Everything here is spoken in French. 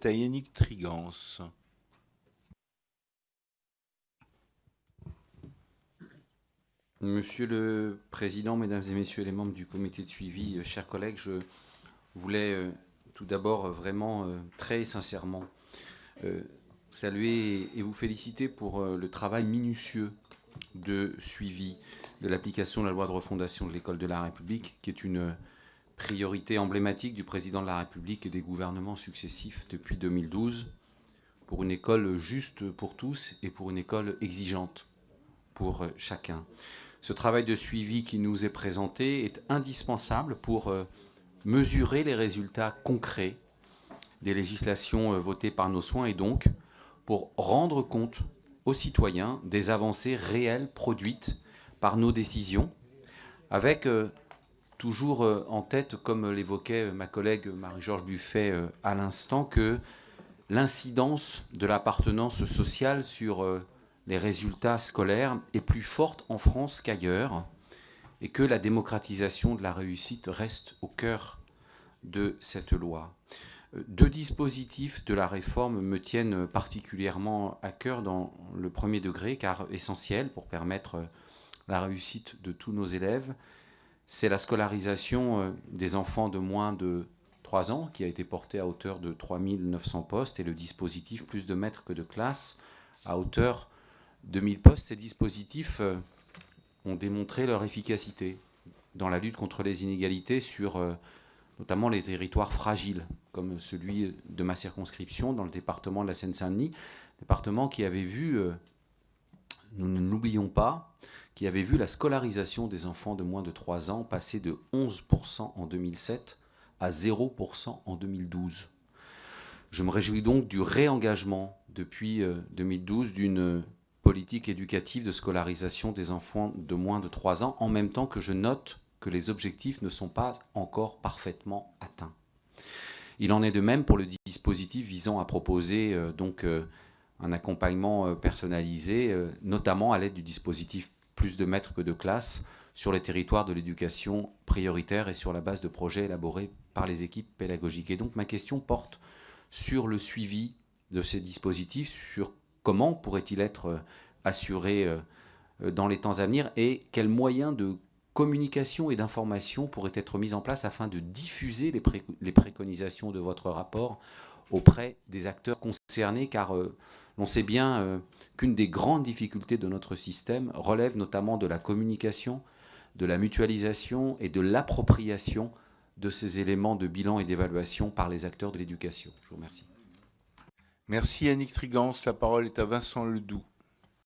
est à Yannick Trigance. Monsieur le Président, Mesdames et Messieurs les membres du comité de suivi, chers collègues, je voulais tout d'abord vraiment très sincèrement saluer et vous féliciter pour le travail minutieux de suivi de l'application de la loi de refondation de l'école de la République, qui est une priorité emblématique du président de la République et des gouvernements successifs depuis 2012, pour une école juste pour tous et pour une école exigeante pour chacun. Ce travail de suivi qui nous est présenté est indispensable pour mesurer les résultats concrets des législations votées par nos soins et donc pour rendre compte aux citoyens des avancées réelles produites par nos décisions, avec toujours en tête, comme l'évoquait ma collègue Marie-Georges Buffet à l'instant, que l'incidence de l'appartenance sociale sur les résultats scolaires est plus forte en France qu'ailleurs et que la démocratisation de la réussite reste au cœur de cette loi. Deux dispositifs de la réforme me tiennent particulièrement à cœur dans le premier degré, car essentiels pour permettre la réussite de tous nos élèves. C'est la scolarisation des enfants de moins de 3 ans, qui a été portée à hauteur de 3 900 postes, et le dispositif plus de maîtres que de classes à hauteur de 1000 postes. Ces dispositifs ont démontré leur efficacité dans la lutte contre les inégalités sur notamment les territoires fragiles, comme celui de ma circonscription, dans le département de la Seine-Saint-Denis, département qui avait vu, nous ne l'oublions pas, qui avait vu la scolarisation des enfants de moins de 3 ans passer de 11% en 2007 à 0% en 2012. Je me réjouis donc du réengagement depuis 2012 d'une politique éducative de scolarisation des enfants de moins de 3 ans, en même temps que je note que les objectifs ne sont pas encore parfaitement atteints. Il en est de même pour le dispositif visant à proposer un accompagnement personnalisé, notamment à l'aide du dispositif plus de maîtres que de classes sur les territoires de l'éducation prioritaire et sur la base de projets élaborés par les équipes pédagogiques. Et donc ma question porte sur le suivi de ces dispositifs, sur comment pourrait-il être assuré dans les temps à venir et quels moyens de communication et d'information pourraient être mis en place afin de diffuser les préconisations de votre rapport auprès des acteurs concernés, car on sait bien qu'une des grandes difficultés de notre système relève notamment de la communication, de la mutualisation et de l'appropriation de ces éléments de bilan et d'évaluation par les acteurs de l'éducation. Je vous remercie. Merci Yannick Trigance. La parole est à Vincent Ledoux.